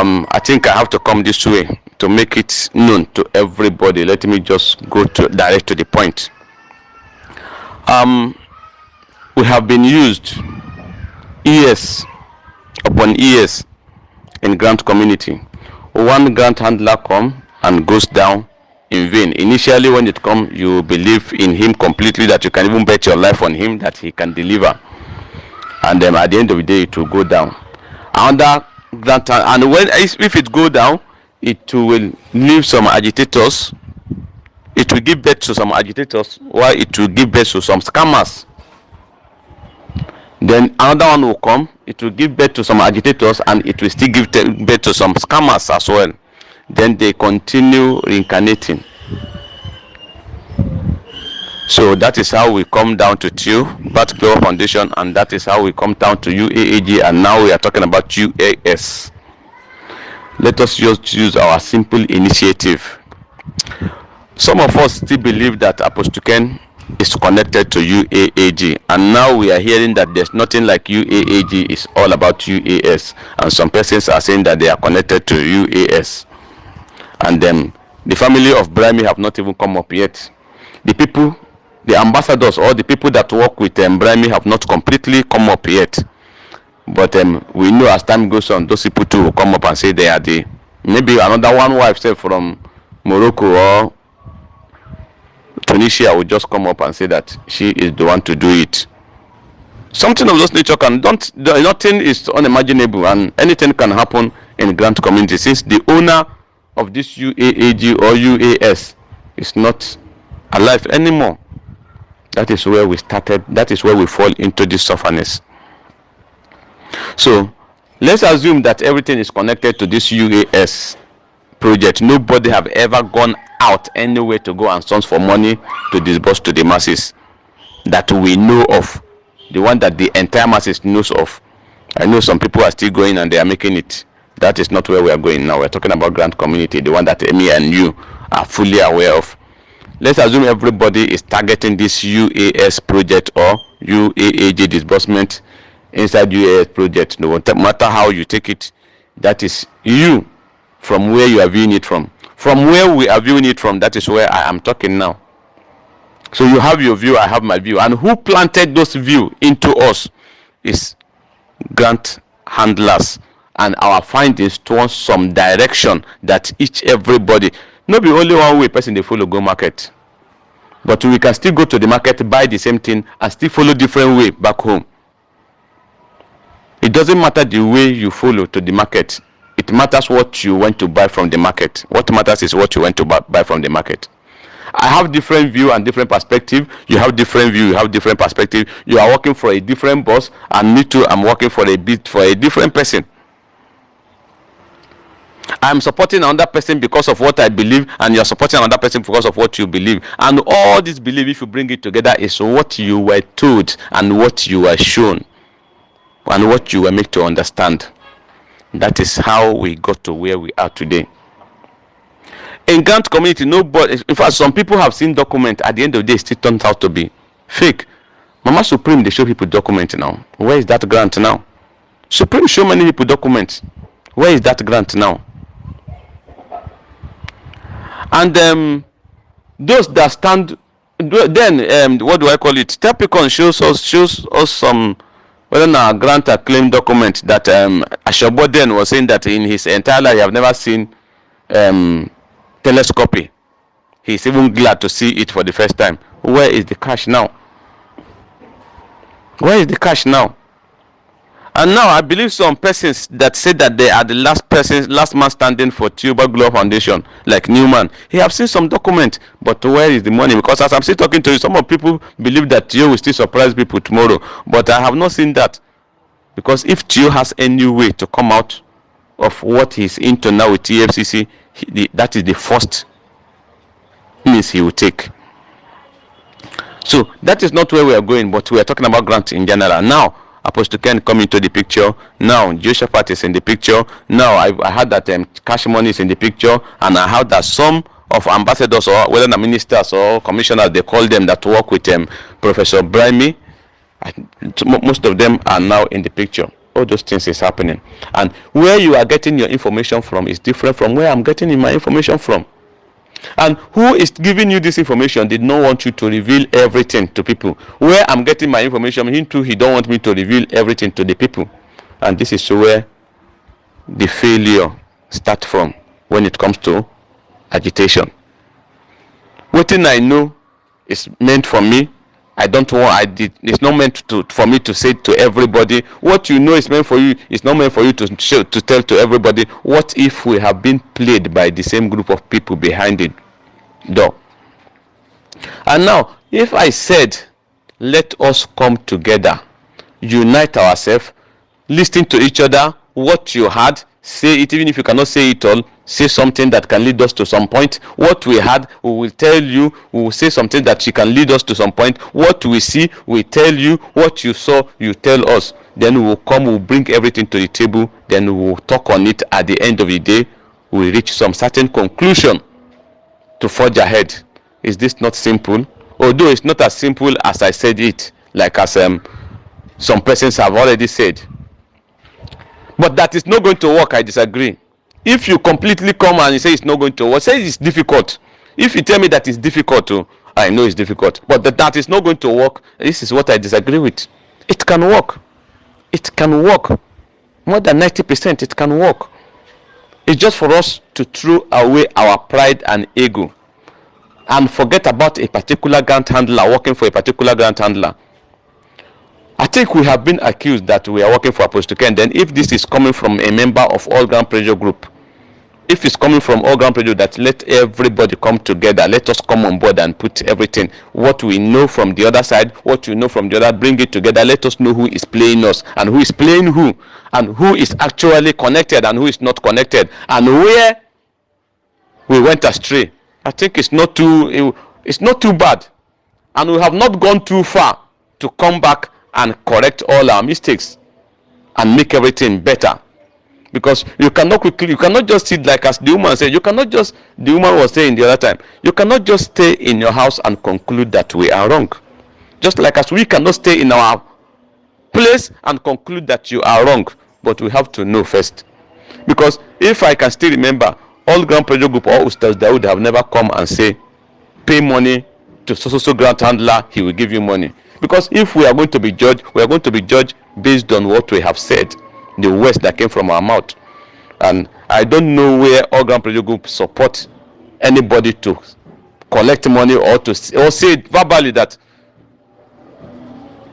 I think I have to come this way to make it known to everybody. Let me just go direct to the point. We have been used years upon years in grant community. One grant handler comes and goes down in vain. Initially, when it comes, you believe in him completely, that you can even bet your life on him that he can deliver. And then at the end of the day, it will go down. Another grant, and when if it go down, it will leave some agitators. It will give birth to some agitators, while it will give birth to some scammers. Then another one will come. It will give birth to some agitators, and it will still give birth to some scammers as well. Then they continue reincarnating. So that is how we come down to TU, Bat Global Foundation, and that is how we come down to UAAG, and now we are talking about UAS. Let us just use our simple initiative. Some of us still believe that Apostle Ken is connected to UAAG, and now we are hearing that there's nothing like UAAG, is all about UAS, and some persons are saying that they are connected to UAS. And then the family of Brahmi have not even come up yet. The people, the ambassadors, or the people that work with Brahmi have not completely come up yet. But we know as time goes on, those people too will come up and say they are the, maybe another one wife, say from Morocco or Tunisia, will just come up and say that she is the one to do it. Something of those nature can, nothing is unimaginable, and anything can happen in grant community, since the owner of this UAAG or UAS is not alive anymore. That is where we started. That is where we fall into this sufferness. So let's assume that everything is connected to this UAS project. Nobody have ever gone out anywhere to go and source for money to disburse to the masses that we know of, the one that the entire masses knows of. I know some people are still going and they are making it. That is not where we are going now. We're talking about grant community, the one that me and you are fully aware of. Let's assume everybody is targeting this UAS project or UAAG disbursement inside UAS project. No matter how you take it, that is you, from where you are viewing it from. From where we are viewing it from, that is where I am talking now. So you have your view, I have my view. And who planted those views into us is grant handlers. And our findings towards some direction that everybody, not be only one way person they follow go market, but we can still go to the market, buy the same thing, and still follow different way back home. It doesn't matter the way you follow to the market. It matters what you went to buy from the market. What matters is what you went to buy from the market. I have different view and different perspective. You have different view, you have different perspective. You are working for a different boss, and me too, I'm working for a different person. I'm supporting another person because of what I believe, and you're supporting another person because of what you believe. And all this belief, if you bring it together, is what you were told and what you were shown and what you were made to understand. That is how we got to where we are today. In grant community, nobody, in fact, some people have seen document, at the end of the day, it still turns out to be fake. Mama Supreme, they show people document now. Where is that grant now? Supreme show many people documents. Where is that grant now? And those that stand, then what do I call it? Tepicon shows us some, whether now grant a claim document that Ashoboden was saying that in his entire life he have never seen telescopy. He's even glad to see it for the first time. Where is the cash now? Where is the cash now? And now I believe some persons that say that they are the last man standing for Tuber Global Foundation, like Newman. He have seen some document, but where is the money? Because as I'm still talking to you, some of people believe that Tio will still surprise people tomorrow, but I have not seen that. Because if Tio has any way to come out of what he's into now with TFCC, that is the first means he will take. So that is not where we are going, but we are talking about grants in general. Now, Apostle Ken come into the picture. Now, Jehoshaphat is in the picture. Now, I heard that cash money is in the picture. And I heard that some of ambassadors, or whether the ministers or commissioners, they call them, that work with Professor Brahmi, most of them are now in the picture. all those things is happening. And where you are getting your information from is different from where I'm getting my information from. And who is giving you this information did not want you to reveal everything to people. Where I'm getting my information, him too, he don't want me to reveal everything to the people. And this is where the failure starts from when it comes to agitation. What I know is meant for me. I don't want. It's not meant for me to say to everybody. What you know is meant for you. It's not meant for you to tell to everybody. What if we have been played by the same group of people behind the door? And now, if I said, let us come together, unite ourselves, listen to each other, what you had, say it, even if you cannot say it all, say something that can lead us to some point. What we had, we will tell you. We will say something that she can lead us to some point. What we see, we tell you. What you saw, you tell us. Then we will come, we'll bring everything to the table. Then we will talk on it. At the end of the day, we reach some certain conclusion to forge ahead. Is this not simple? Although it's not as simple as I said it, like as some persons have already said. But that is not going to work, I disagree. If you completely come and you say it's not going to work, say it's difficult. If you tell me that it's difficult, I know it's difficult. But that is not going to work, this is what I disagree with. It can work. It can work. More than 90%, it can work. It's just for us to throw away our pride and ego and forget about a particular grant handler working for a particular grant handler. I think we have been accused that we are working for Apostle Ken. Then if this is coming from a member of All Ground Pressure Group, if it's coming from All Ground Pressure, that let everybody come together, let us come on board and put everything, what we know from the other side, what you know from the other, bring it together, let us know who is playing us and who is playing who, and who is actually connected and who is not connected, and where we went astray. I think it's not too bad, and we have not gone too far to come back and correct all our mistakes and make everything better. Because you cannot just sit like as the woman said, the woman was saying the other time, you cannot just stay in your house and conclude that we are wrong. Just like as we cannot stay in our place and conclude that you are wrong. But we have to know first. Because if I can still remember, All Ground Pressure Group or Ustauz Dawood have never come and say, pay money to so grant handler, he will give you money. Because if we are going to be judged, we are going to be judged based on what we have said, the words that came from our mouth. And I don't know where All Ground Pressure Group support anybody to collect money or say it verbally that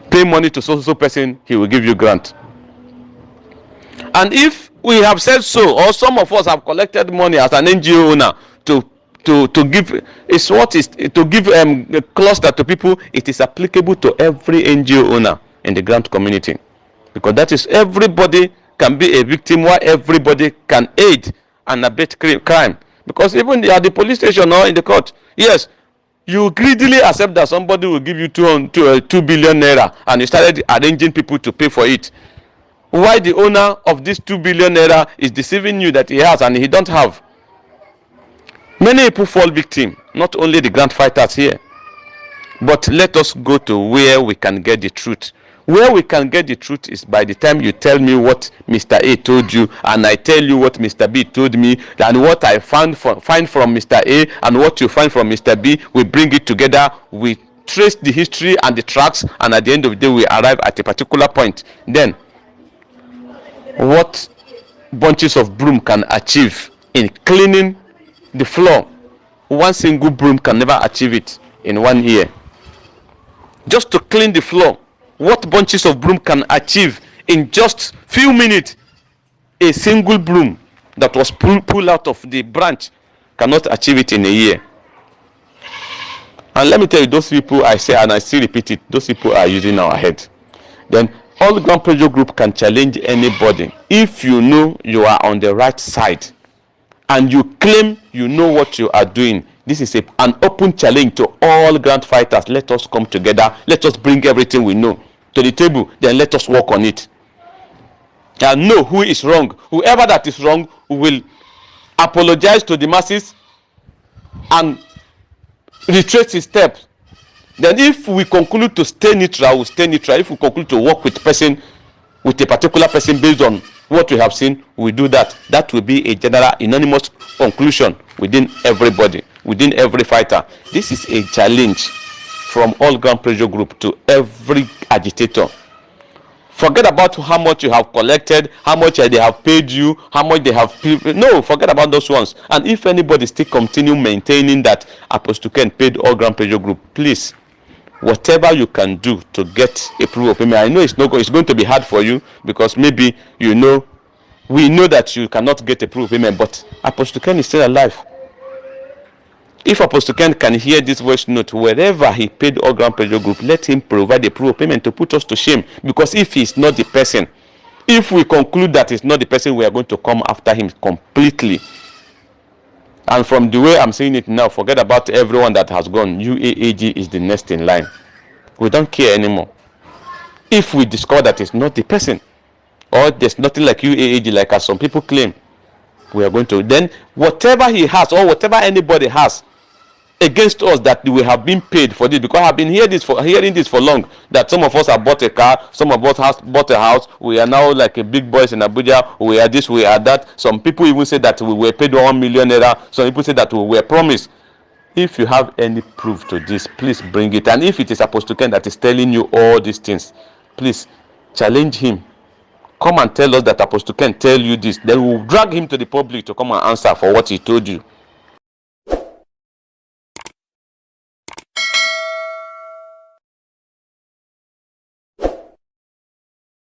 pay money to so person, he will give you grant. And if we have said so, or some of us have collected money as an NGO owner to give, is what is to give a cluster to people, it is applicable to every NGO owner in the grant community, because that is, everybody can be a victim, while everybody can aid and abet crime. Because even at the police station or in the court, yes, you greedily accept that somebody will give you 2 billion naira, and you started arranging people to pay for it. Why the owner of this 2 billion naira is deceiving you that he has and he don't have. Many people fall victim, not only the grant fighters here. But let us go to where we can get the truth. Where we can get the truth is by the time you tell me what Mr. A told you, and I tell you what Mr. B told me, and what I find from Mr. A and what you find from Mr. B, we bring it together, we trace the history and the tracks, and at the end of the day we arrive at a particular point. Then, what bunches of broom can achieve in cleaning the floor, one single broom can never achieve it in 1 year. Just to clean the floor, what bunches of broom can achieve in just few minutes, a single broom that was pulled out of the branch cannot achieve it in a year. And let me tell you, those people, I say and I still repeat it, those people are using our head. Then All Ground Pressure Group can challenge anybody if you know you are on the right side and you claim you know what you are doing. This is an open challenge to all grant fighters. Let us come together. Let us bring everything we know to the table. Then let us work on it. And know who is wrong. Whoever that is wrong will apologize to the masses and retrace his steps. Then if we conclude to stay neutral, we'll stay neutral. If we conclude to work with person, with a particular person based on what we have seen, we do that. That will be a general unanimous conclusion within everybody, within every fighter. This is a challenge from all ground pressure group to every agitator. Forget about how much you have collected, how much they have paid you, how much they have paid. No, forget about those ones. And if anybody still continue maintaining that Apostle Ken paid all ground pressure group, please, whatever you can do to get a proof of payment. I know it's going to be hard for you, because maybe we know that you cannot get a proof of payment, but Apostle Ken is still alive. If Apostle Ken can hear this voice note, wherever he paid all ground pressure group, let him provide a proof of payment to put us to shame. Because if he's not the person, if we conclude that he's not the person, we are going to come after him completely. And from the way I'm saying it now, forget about everyone that has gone. UAAG is the next in line. We don't care anymore. If we discover that it's not the person, or there's nothing like UAAG, like as some people claim, we are going to, then whatever he has, or whatever anybody has against us, that we have been paid for this, because I have been hearing this for long, that some of us have bought a car, some of us have bought a house, we are now like a big boys in Abuja, we are this, we are that. Some people even say that we were paid 1 million naira. Some people say that we were promised. If you have any proof to this, please bring it. And if it is Apostle Ken that is telling you all these things, please challenge him. Come and tell us that Apostle Ken tell you this. Then we'll drag him to the public to come and answer for what he told you.